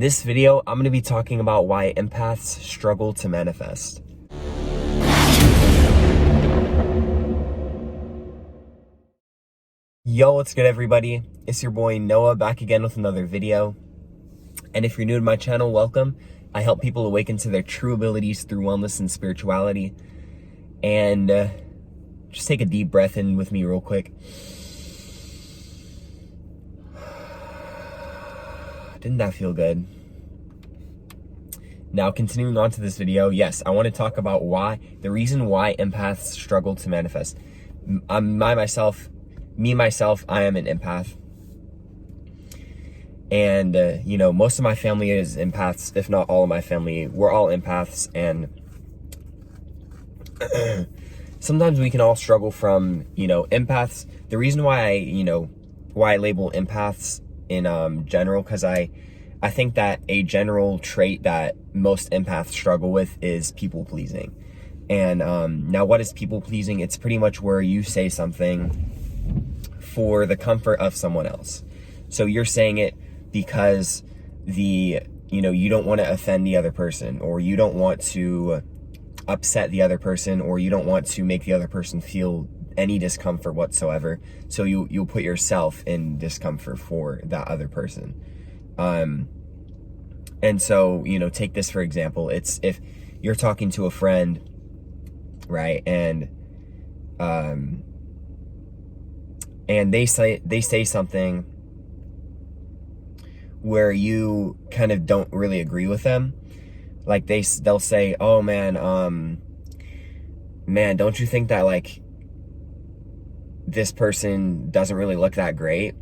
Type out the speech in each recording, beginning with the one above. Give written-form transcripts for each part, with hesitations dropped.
this video, I'm going to be talking about why empaths struggle to manifest. Yo, what's good, everybody? It's your boy Noah back again with another video. And if you're new to my channel, welcome. I help people awaken to their true abilities through wellness and spirituality. And just take a deep breath in with me real quick. Didn't that feel good? Now, continuing on to this video, yes, I want to talk about the reason why empaths struggle to manifest. I am an empath. And, most of my family is empaths, if not all of my family. We're all empaths, and sometimes we can all struggle from, empaths. The reason why I label empaths in general, because I think that a general trait that most empaths struggle with is people pleasing. And now, what is people pleasing? It's pretty much where you say something for the comfort of someone else. So you're saying it because you don't want to offend the other person, or you don't want to upset the other person, or you don't want to make the other person feel any discomfort whatsoever. So you'll put yourself in discomfort for that other person. And so, take this for example. It's if you're talking to a friend, right? And they say something where you kind of don't really agree with them. Like they'll say, "Oh man, don't you think that like this person doesn't really look that great?"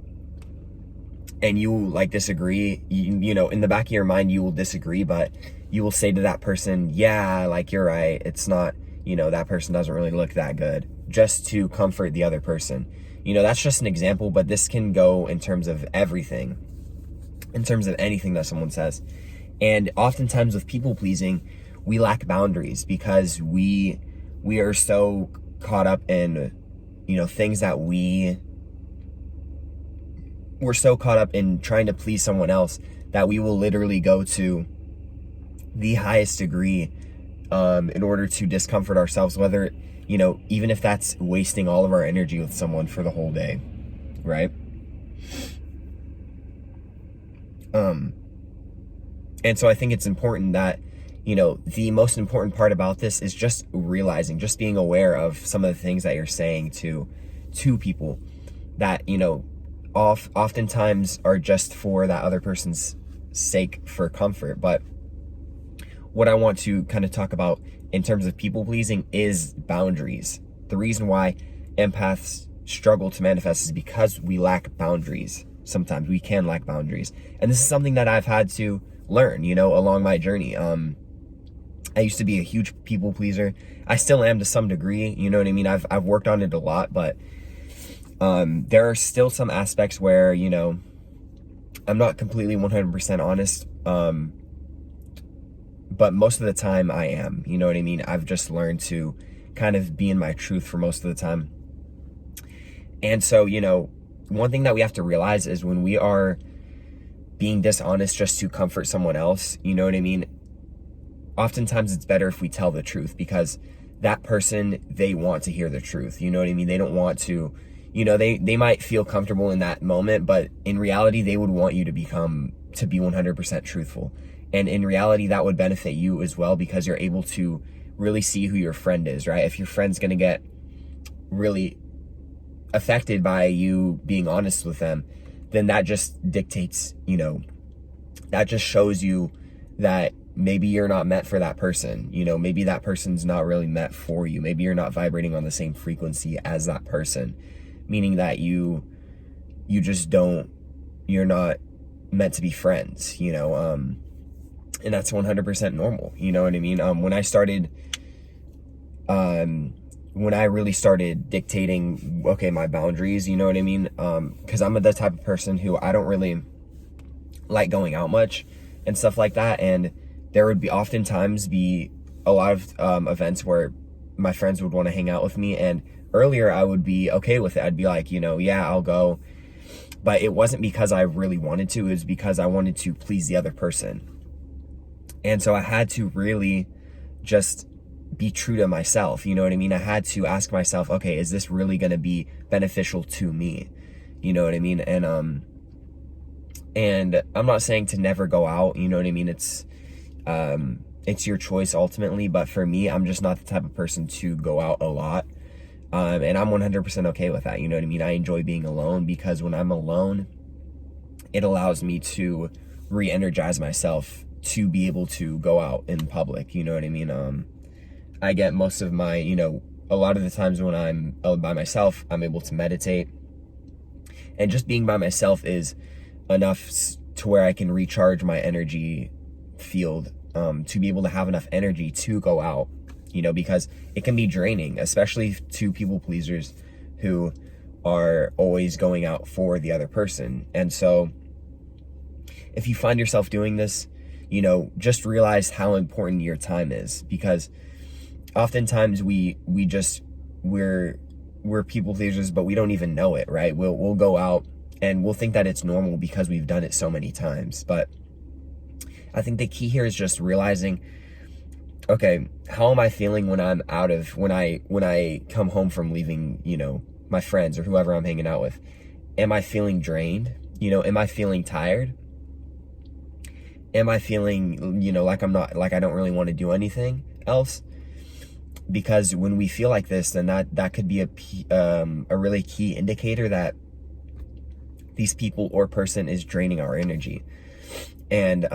And you like disagree. In the back of your mind, you will disagree, but you will say to that person, "Yeah, like you're right. It's not, that person doesn't really look that good," just to comfort the other person. That's just an example, but this can go in terms of everything, in terms of anything that someone says. And oftentimes with people pleasing, we lack boundaries because we are so caught up in, things that we're so caught up in trying to please someone else that we will literally go to the highest degree in order to discomfort ourselves, whether, even if that's wasting all of our energy with someone for the whole day, right? And so I think it's important that, the most important part about this is just realizing, just being aware of some of the things that you're saying to people that, oftentimes are just for that other person's sake, for comfort. But what I want to kind of talk about in terms of people pleasing is boundaries. The reason why empaths struggle to manifest is because we lack boundaries. Sometimes we can lack boundaries. And this is something that I've had to learn, along my journey. I used to be a huge people pleaser. I still am to some degree, you know what I mean? I've worked on it a lot, but there are still some aspects where, I'm not completely 100% honest. But most of the time I am, you know what I mean? I've just learned to kind of be in my truth for most of the time. And so, one thing that we have to realize is when we are being dishonest just to comfort someone else, you know what I mean? Oftentimes it's better if we tell the truth, because that person, they want to hear the truth. You know what I mean? They don't want to, they might feel comfortable in that moment, but in reality, they would want you to be 100% truthful. And in reality, that would benefit you as well, because you're able to really see who your friend is, right? If your friend's going to get really affected by you being honest with them, then that just dictates, that just shows you that maybe you're not meant for that person. Maybe that person's not really meant for you. Maybe you're not vibrating on the same frequency as that person, meaning that you're not meant to be friends, and that's 100% normal. You know what I mean? When I really started dictating, my boundaries, you know what I mean? Because I'm the type of person who I don't really like going out much and stuff like that. And there would be oftentimes be a lot of events where my friends would want to hang out with me. And earlier I would be okay with it. I'd be like, yeah, I'll go. But it wasn't because I really wanted to, it was because I wanted to please the other person. And so I had to really just be true to myself. You know what I mean? I had to ask myself, okay, is this really going to be beneficial to me? You know what I mean? And I'm not saying to never go out, you know what I mean? It's your choice ultimately, but for me, I'm just not the type of person to go out a lot. And I'm 100% okay with that. You know what I mean? I enjoy being alone, because when I'm alone, it allows me to re-energize myself to be able to go out in public. You know what I mean? I get most of my, a lot of the times when I'm by myself, I'm able to meditate. And just being by myself is enough to where I can recharge my energy field, to be able to have enough energy to go out, because it can be draining, especially to people pleasers who are always going out for the other person. And so if you find yourself doing this, just realize how important your time is, because oftentimes we're people pleasers, but we don't even know it, right? We'll go out and we'll think that it's normal because we've done it so many times. But I think the key here is just realizing, okay, how am I feeling when I come home from leaving, my friends or whoever I'm hanging out with? Am I feeling drained? Am I feeling tired? Am I feeling, like I don't really want to do anything else? Because when we feel like this, then that could be a really key indicator that these people or person is draining our energy. And,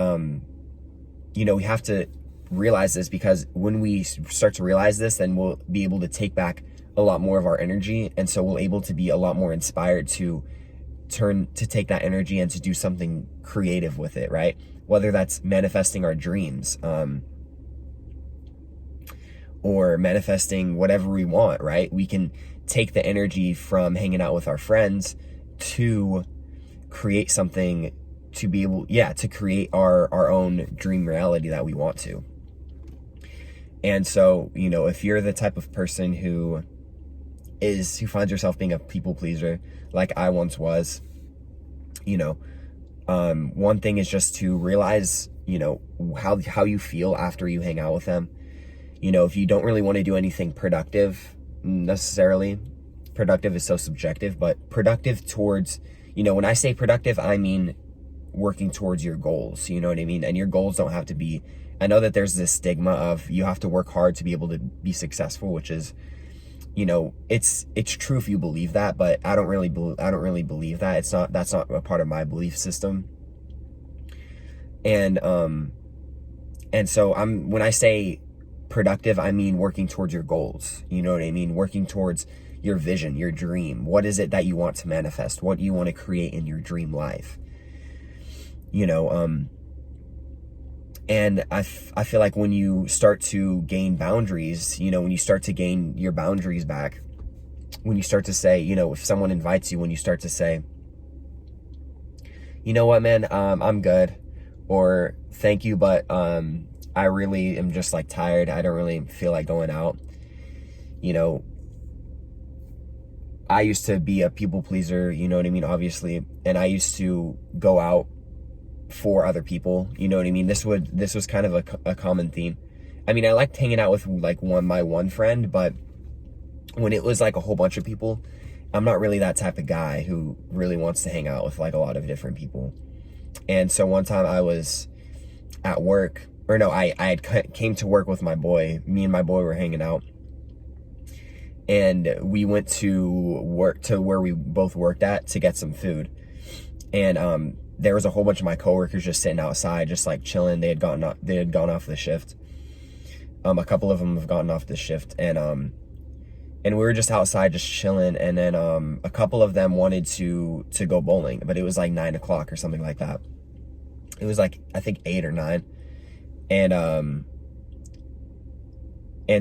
we have to realize this, because when we start to realize this, then we'll be able to take back a lot more of our energy. And so we'll able to be a lot more inspired to take that energy and to do something creative with it, right? Whether that's manifesting our dreams, or manifesting whatever we want, right? We can take the energy from hanging out with our friends to create something, to be able, to create our own dream reality that we want to. And so, if you're the type of person who finds yourself being a people pleaser, like I once was, one thing is just to realize, how you feel after you hang out with them. If you don't really want to do anything productive necessarily, productive is so subjective, but productive towards, when I say productive, I mean working towards your goals, you know what I mean? And your goals don't have to be, I know that there's this stigma of you have to work hard to be able to be successful, which is, it's true if you believe that, but I don't really believe that. That's not a part of my belief system. And so when I say productive, I mean working towards your goals. You know what I mean? Working towards your vision, your dream. What is it that you want to manifest? What do you want to create in your dream life? And I feel like when you start to gain boundaries, when you start to gain your boundaries back, when you start to say, if someone invites you, when you start to say, you know what, man, I'm good, or thank you, but I really am just like tired. I don't really feel like going out. I used to be a people pleaser, you know what I mean, obviously, and I used to go out for other people, you know what I mean? This was kind of a common theme. I mean, I liked hanging out with like my one friend, but when it was like a whole bunch of people, I'm not really that type of guy who really wants to hang out with like a lot of different people. And so one time I was at work, or no, I had came to work with my boy. Me and my boy were hanging out, and we went to work to where we both worked at to get some food. And there was a whole bunch of my coworkers just sitting outside, just like chilling. They had gone off the shift. A couple of them have gotten off the shift, and we were just outside just chilling. And then a couple of them wanted to go bowling, but it was like 9 o'clock or something like that. It was like, I think 8 or 9. And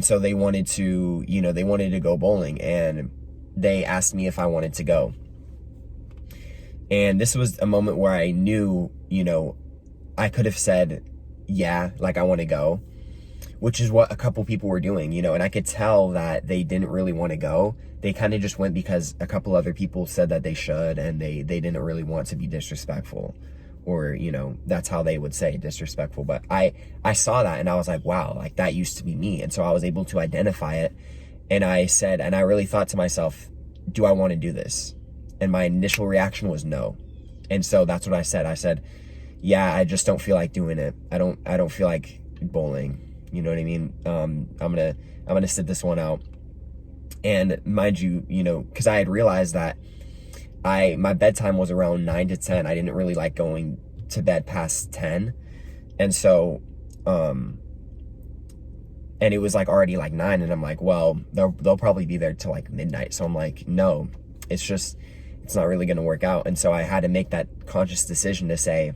so they wanted to go bowling, and they asked me if I wanted to go. And this was a moment where I knew, I could have said, yeah, like I want to go. which is what a couple people were doing, you know, and I could tell that they didn't really want to go. They kind of just went because a couple other people said that they should, and they didn't really want to be disrespectful, or, you know, that's how they would say disrespectful. But I saw that and I was like, wow, like that used to be me. And so I was able to identify it. And I said, and I really thought to myself, do I want to do this? And my initial reaction was no. And so that's what I said. I said, yeah, I just don't feel like doing it. I don't feel like bowling. You know what I mean? I'm gonna sit this one out. And mind you, you know, because I had realized that my bedtime was around 9 to 10. I didn't really like going to bed past 10. And so, and it was like already like 9, and I'm like, well, they'll probably be there till like midnight. So I'm like, no, it's not really gonna work out. And so I had to make that conscious decision to say,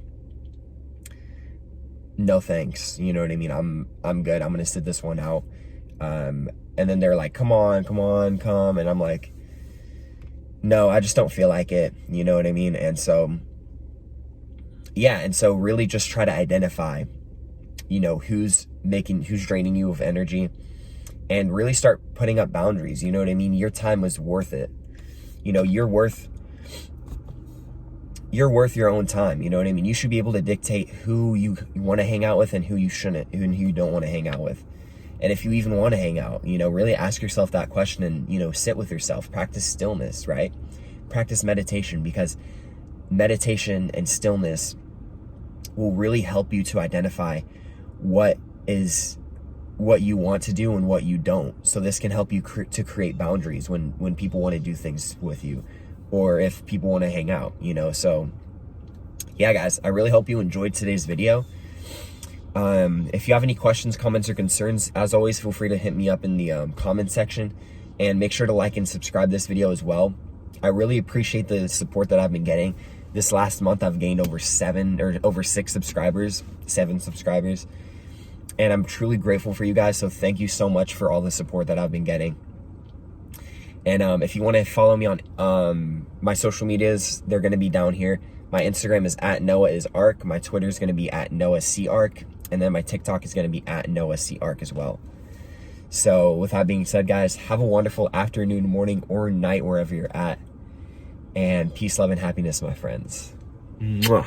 no thanks, you know what I mean? I'm good. I'm gonna sit this one out. And then they're like, come on, and I'm like, no, I just don't feel like it, you know what I mean? And so, yeah, and so really just try to identify, you know, who's draining you of energy, and really start putting up boundaries, you know what I mean? Your time is worth it. You know, you're worth your own time, you know what I mean? You should be able to dictate who you want to hang out with and who you shouldn't, and who you don't want to hang out with. And if you even want to hang out, you know, really ask yourself that question, and, you know, sit with yourself, practice stillness, right? Practice meditation, because meditation and stillness will really help you to identify what you want to do and what you don't. So this can help you to create boundaries when people want to do things with you, or if people want to hang out, you know. So yeah, guys, I really hope you enjoyed today's video. If you have any questions, comments, or concerns, as always, feel free to hit me up in the comment section, and make sure to like and subscribe this video as well. I really appreciate the support that I've been getting. This last month, I've gained over 7 subscribers, and I'm truly grateful for you guys. So thank you so much for all the support that I've been getting. And if you want to follow me on my social medias, they're going to be down here. My Instagram is @NoahIsArc. My Twitter is going to be @NoahCArc. And then my TikTok is going to be @NoahCArc as well. So with that being said, guys, have a wonderful afternoon, morning, or night wherever you're at. And peace, love, and happiness, my friends. Mwah.